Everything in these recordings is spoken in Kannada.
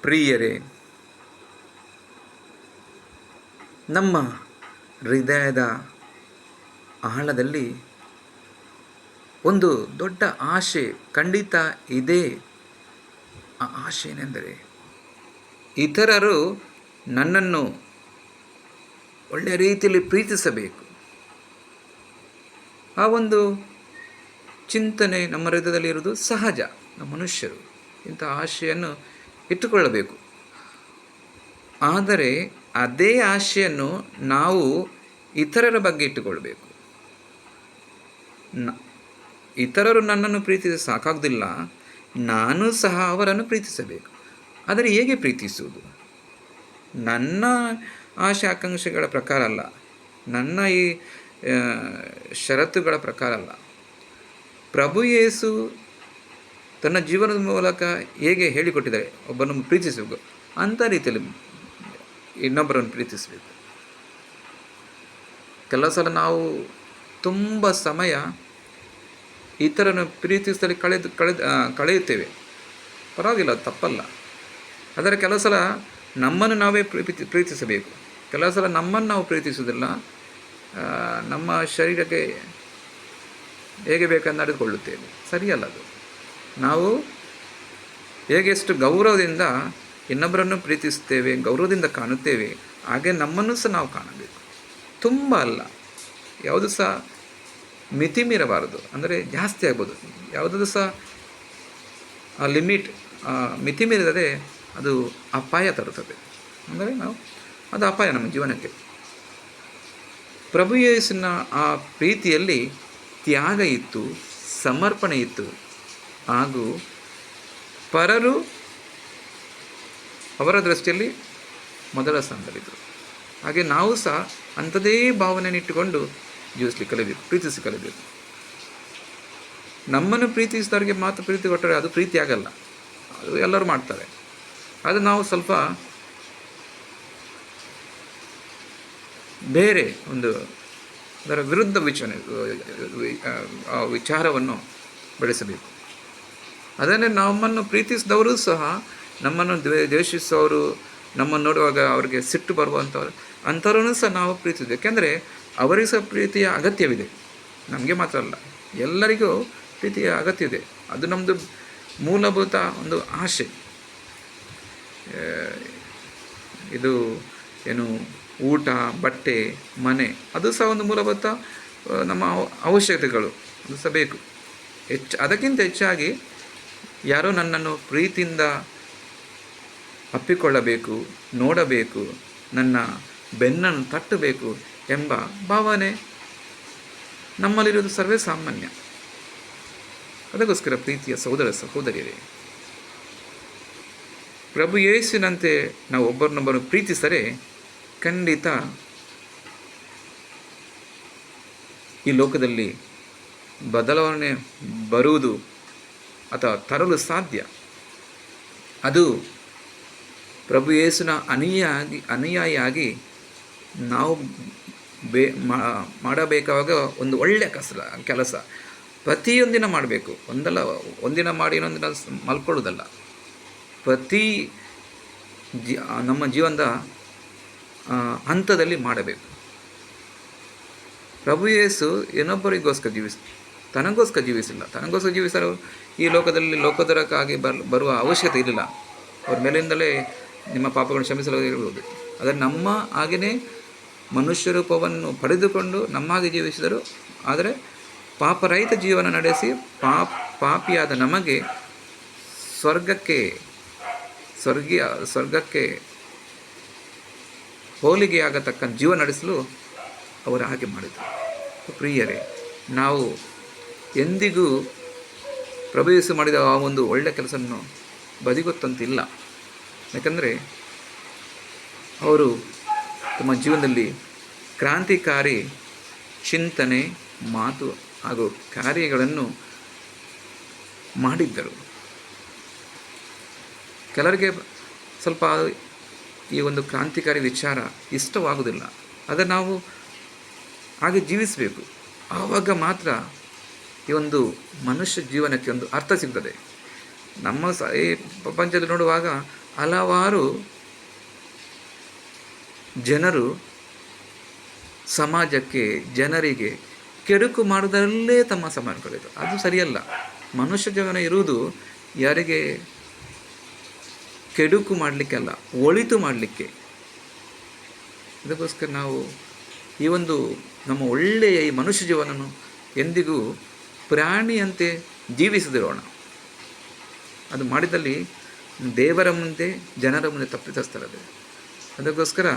ಪ್ರಿಯರೇ, ನಮ್ಮ ಹೃದಯದ ಆಳದಲ್ಲಿ ಒಂದು ದೊಡ್ಡ ಆಶೆ ಖಂಡಿತ ಇದೆ. ಆ ಆಶೆ ಏನೆಂದರೆ ಇತರರು ನನ್ನನ್ನು ಒಳ್ಳೆಯ ರೀತಿಯಲ್ಲಿ ಪ್ರೀತಿಸಬೇಕು. ಆ ಒಂದು ಚಿಂತನೆ ನಮ್ಮ ಹೃದಯದಲ್ಲಿ ಇರುವುದು ಸಹಜ. ನಮ್ಮ ಮನುಷ್ಯರು ಇಂಥ ಆಶೆಯನ್ನು ಇಟ್ಟುಕೊಳ್ಳಬೇಕು. ಆದರೆ ಅದೇ ಆಶೆಯನ್ನು ನಾವು ಇತರರ ಬಗ್ಗೆ ಇಟ್ಟುಕೊಳ್ಬೇಕು. ಇತರರು ನನ್ನನ್ನು ಪ್ರೀತಿಸಿ ಸಾಕಾಗೋದಿಲ್ಲ, ನಾನು ಸಹ ಅವರನ್ನು ಪ್ರೀತಿಸಬೇಕು. ಆದರೆ ಹೇಗೆ ಪ್ರೀತಿಸುವುದು? ನನ್ನ ಆಶೆ ಆಕಾಂಕ್ಷೆಗಳ ಪ್ರಕಾರ ಅಲ್ಲ, ನನ್ನ ಈ ಷರತ್ತುಗಳ ಪ್ರಕಾರ ಅಲ್ಲ. ಪ್ರಭು ಯೇಸು ತನ್ನ ಜೀವನದ ಮೂಲಕ ಹೇಗೆ ಹೇಳಿಕೊಟ್ಟಿದ್ದಾರೆ ಒಬ್ಬನನ್ನು ಪ್ರೀತಿಸಬೇಕು, ಅಂಥ ರೀತಿಯಲ್ಲಿ ಇನ್ನೊಬ್ಬರನ್ನು ಪ್ರೀತಿಸಬೇಕು. ಕೆಲವು ಸಲ ನಾವು ತುಂಬ ಸಮಯ ಇತರನ್ನು ಪ್ರೀತಿಸಲಿ ಕಳೆಯುತ್ತೇವೆ. ಪರವಾಗಿಲ್ಲ, ತಪ್ಪಲ್ಲ. ಆದರೆ ಕೆಲವು ಸಲ ನಮ್ಮನ್ನು ನಾವೇ ಪ್ರೀತಿಸಬೇಕು. ಕೆಲವು ಸಲ ನಮ್ಮನ್ನು ನಾವು ಪ್ರೀತಿಸುವುದಿಲ್ಲ, ನಮ್ಮ ಶರೀರಕ್ಕೆ ಹೇಗೆ ಬೇಕಂದು ನಡೆದುಕೊಳ್ಳುತ್ತೇವೆ. ಸರಿಯಲ್ಲ ಅದು. ನಾವು ಹೇಗೆ ಎಷ್ಟು ಗೌರವದಿಂದ ಇನ್ನೊಬ್ಬರನ್ನು ಪ್ರೀತಿಸುತ್ತೇವೆ, ಗೌರವದಿಂದ ಕಾಣುತ್ತೇವೆ, ಹಾಗೆ ನಮ್ಮನ್ನು ಸಹ ನಾವು ಕಾಣಬೇಕು. ತುಂಬ ಅಲ್ಲ, ಯಾವುದು ಸಹ ಮಿತಿ ಮೀರಬಾರದು. ಅಂದರೆ ಜಾಸ್ತಿ ಆಗ್ಬೋದು, ಯಾವುದಾದ್ರು ಸಹ ಆ ಲಿಮಿಟ್ ಮಿತಿ ಮೀರಿದರೆ ಅದು ಅಪಾಯ ತರುತ್ತದೆ. ಅಂದರೆ ಅದು ಅಪಾಯ ನಮ್ಮ ಜೀವನಕ್ಕೆ. ಪ್ರಭು ಯೇಸುವಿನ ಆ ಪ್ರೀತಿಯಲ್ಲಿ ತ್ಯಾಗ ಇತ್ತು, ಸಮರ್ಪಣೆ ಇತ್ತು, ಹಾಗೂ ಪರರು ಅವರ ದೃಷ್ಟಿಯಲ್ಲಿ ಮೊದಲ ಸ್ಥಾನದಲ್ಲಿದ್ದರು. ಹಾಗೆ ನಾವು ಸಹ ಅಂಥದೇ ಭಾವನೆಯನ್ನು ಇಟ್ಟುಕೊಂಡು ಜೀವಿಸಲಿಕ್ಕೆ ಕಲಿಬೇಕು, ಪ್ರೀತಿಸಿ ಕಲಿಬೇಕು. ನಮ್ಮನ್ನು ಪ್ರೀತಿಸಿದವರಿಗೆ ಮಾತ್ರ ಪ್ರೀತಿ ಕೊಟ್ಟರೆ ಅದು ಪ್ರೀತಿ ಆಗಲ್ಲ, ಅದು ಎಲ್ಲರೂ ಮಾಡ್ತಾರೆ. ಅದು ನಾವು ಸ್ವಲ್ಪ ಬೇರೆ ಒಂದು ಅದರ ವಿರುದ್ಧ ವಿಚಾರವನ್ನು ಬೆಳೆಸಬೇಕು. ಅದನ್ನೇ ನಮ್ಮನ್ನು ಪ್ರೀತಿಸಿದವರು ಸಹ ನಮ್ಮನ್ನು ದ್ವೇಷಿಸುವವರು, ನಮ್ಮನ್ನು ನೋಡುವಾಗ ಅವರಿಗೆ ಸಿಟ್ಟು ಬರುವಂಥವ್ರು, ಅಂಥವ್ರನ್ನು ಸಹ ನಾವು ಪ್ರೀತಿಸಬೇಕು. ಯಾಕೆಂದರೆ ಅವರಿಗೆ ಸಹ ಪ್ರೀತಿಯ ಅಗತ್ಯವಿದೆ, ನಮಗೆ ಮಾತ್ರ ಅಲ್ಲ, ಎಲ್ಲರಿಗೂ ಪ್ರೀತಿಯ ಅಗತ್ಯವಿದೆ. ಅದು ನಮ್ಮದು ಮೂಲಭೂತ ಒಂದು ಆಶೆ. ಇದು ಏನು ಊಟ, ಬಟ್ಟೆ, ಮನೆ, ಅದು ಸಹ ಒಂದು ಮೂಲಭೂತ ನಮ್ಮ ಅವಶ್ಯಕತೆಗಳು, ಅದು ಸಹ ಬೇಕು. ಅದಕ್ಕಿಂತ ಹೆಚ್ಚಾಗಿ ಯಾರೋ ನನ್ನನ್ನು ಪ್ರೀತಿಯಿಂದ ಅಪ್ಪಿಕೊಳ್ಳಬೇಕು, ನೋಡಬೇಕು, ನನ್ನ ಬೆನ್ನನ್ನು ತಟ್ಟಬೇಕು ಎಂಬ ಭಾವನೆ ನಮ್ಮಲ್ಲಿರುವುದು ಸರ್ವೇ ಸಾಮಾನ್ಯ. ಅದಕ್ಕೋಸ್ಕರ ಪ್ರೀತಿಯ ಸಹೋದರ ಸಹೋದರಿಯರೇ, ಪ್ರಭು ಯೇಸುವಿನಂತೆ ನಾವು ಒಬ್ಬರನ್ನೊಬ್ಬರು ಪ್ರೀತಿಸರೆ ಖಂಡಿತ ಈ ಲೋಕದಲ್ಲಿ ಬದಲಾವಣೆ ಬರುವುದು ಅಥವಾ ತರಲು ಸಾಧ್ಯ. ಅದು ಪ್ರಭು ಯೇಸುವಿನ ಅನುಯಾಯಿಯಾಗಿ ನಾವು ಮಾಡಬೇಕಾಗ ಒಂದು ಒಳ್ಳೆಯ ಕೆಲಸ ಪ್ರತಿಯೊಂದಿನ ಮಾಡಬೇಕು. ಒಂದಿನ ಮಾಡಿ ಇನ್ನೊಂದಿನ ಮಲ್ಕೊಳ್ಳೋದಲ್ಲ, ನಮ್ಮ ಜೀವನದ ಹಂತದಲ್ಲಿ ಮಾಡಬೇಕು. ಪ್ರಭು ಯೇಸು ಇನ್ನೊಬ್ಬರಿಗೋಸ್ಕರ ತನಗೋಸ್ಕರ ಜೀವಿಸಿಲ್ಲ. ತನಗೋಸ್ಕರ ಜೀವಿಸಲು ಈ ಲೋಕದಲ್ಲಿ ಲೋಕೋದರಕ್ಕಾಗಿ ಬರುವ ಅವಶ್ಯಕತೆ ಇರಲಿಲ್ಲ. ಅವ್ರ ಮೇಲಿಂದಲೇ ನಿಮ್ಮ ಪಾಪಗಳನ್ನು ಕ್ಷಮಿಸಲು ಇರಬಹುದು. ಆದರೆ ನಮ್ಮ ಹಾಗೆಯೇ ಮನುಷ್ಯ ರೂಪವನ್ನು ಪಡೆದುಕೊಂಡು ನಮ್ಮಾಗೆ ಜೀವಿಸಿದರು. ಆದರೆ ಪಾಪರಹಿತ ಜೀವನ ನಡೆಸಿ ಪಾಪಿಯಾದ ನಮಗೆ ಸ್ವರ್ಗಕ್ಕೆ ಹೋಲಿಗೆಯಾಗತಕ್ಕ ಜೀವನ ನಡೆಸಲು ಅವರು ಹಾಗೆ ಮಾಡಿದರು. ಪ್ರಿಯರೇ, ನಾವು ಎಂದಿಗೂ ಪ್ರಭು ಯೇಸು ಮಾಡಿದ ಆ ಒಂದು ಒಳ್ಳೆಯ ಕೆಲಸವನ್ನು ಬದಿಗೊತ್ತಂತಿಲ್ಲ. ಯಾಕಂದರೆ ಅವರು ತಮ್ಮ ಜೀವನದಲ್ಲಿ ಕ್ರಾಂತಿಕಾರಿ ಚಿಂತನೆ, ಮಾತು ಹಾಗೂ ಕಾರ್ಯಗಳನ್ನು ಮಾಡಿದ್ದರು. ಕೆಲವರಿಗೆ ಸ್ವಲ್ಪ ಈ ಒಂದು ಕ್ರಾಂತಿಕಾರಿ ವಿಚಾರ ಇಷ್ಟವಾಗುವುದಿಲ್ಲ. ಆದರೆ ನಾವು ಹಾಗೆ ಜೀವಿಸಬೇಕು. ಆವಾಗ ಮಾತ್ರ ಈ ಒಂದು ಮನುಷ್ಯ ಜೀವನಕ್ಕೆ ಒಂದು ಅರ್ಥ ಸಿಗ್ತದೆ. ನಮ್ಮ ಈ ಪ್ರಪಂಚದಲ್ಲಿ ನೋಡುವಾಗ ಹಲವಾರು ಜನರು ಸಮಾಜಕ್ಕೆ, ಜನರಿಗೆ ಕೆಡುಕು ಮಾಡೋದರಲ್ಲೇ ತಮ್ಮ ಸಮಯ ಕಳೆದು, ಅದು ಸರಿಯಲ್ಲ. ಮನುಷ್ಯ ಜೀವನ ಇರುವುದು ಯಾರಿಗೆ ಕೆಡುಕು ಮಾಡಲಿಕ್ಕೆ ಅಲ್ಲ, ಒಳಿತು ಮಾಡಲಿಕ್ಕೆ. ಅದಕ್ಕೋಸ್ಕರ ನಾವು ಈ ಒಂದು ನಮ್ಮ ಒಳ್ಳೆಯ ಈ ಮನುಷ್ಯ ಜೀವನವನ್ನು ಎಂದಿಗೂ ಪ್ರಾಣಿಯಂತೆ ಜೀವಿಸದಿರೋಣ. ಅದು ಮಾಡಿದಲ್ಲಿ ದೇವರ ಮುಂದೆ, ಜನರ ಮುಂದೆ ತಪ್ಪಿತಸ್ಥರದು. ಅದಕ್ಕೋಸ್ಕರ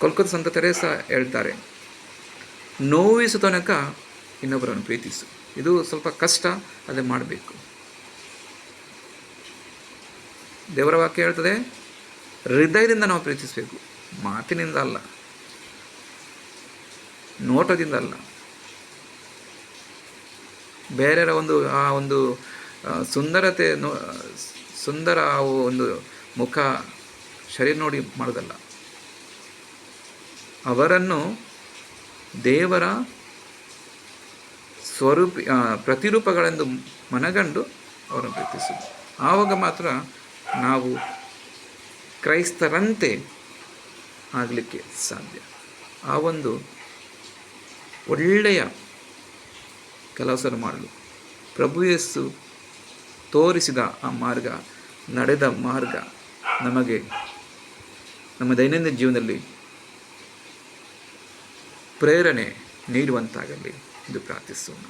ಕೋಲ್ಕತ್ತಾ ಸಂತ ತೆರೇಸ ಹೇಳ್ತಾರೆ, ನೋವಿಸು ತನಕ ಇನ್ನೊಬ್ಬರನ್ನು ಪ್ರೀತಿಸು. ಇದು ಸ್ವಲ್ಪ ಕಷ್ಟ, ಅದೇ ಮಾಡಬೇಕು. ದೇವರ ವಾಕ್ಯ ಹೇಳ್ತದೆ, ಹೃದಯದಿಂದ ನಾವು ಪ್ರೀತಿಸಬೇಕು, ಮಾತಿನಿಂದ ಅಲ್ಲ, ನೋಟದಿಂದ ಅಲ್ಲ. ಬೇರೆಯವರ ಒಂದು ಸುಂದರತೆ ಸುಂದರ ಒಂದು ಮುಖ, ಶರೀರ ನೋಡಿ ಮಾಡೋದಲ್ಲ. ಅವರನ್ನು ದೇವರ ಪ್ರತಿರೂಪಗಳೆಂದು ಮನಗಂಡು ಅವರನ್ನು ಪ್ರೀತಿಸುವುದು. ಆವಾಗ ಮಾತ್ರ ನಾವು ಕ್ರೈಸ್ತರಂತೆ ಆಗಲಿಕ್ಕೆ ಸಾಧ್ಯ. ಆ ಒಂದು ಒಳ್ಳೆಯ ಕೆಲಸವನ್ನು ಮಾಡಲು ಪ್ರಭು ಯೇಸು ತೋರಿಸಿದ ಆ ಮಾರ್ಗ, ನಡೆದ ಮಾರ್ಗ ನಮಗೆ ನಮ್ಮ ದೈನಂದಿನ ಜೀವನದಲ್ಲಿ ಪ್ರೇರಣೆ ನೀಡುವಂತಾಗಲಿ ಎಂದು ಪ್ರಾರ್ಥಿಸೋಣ.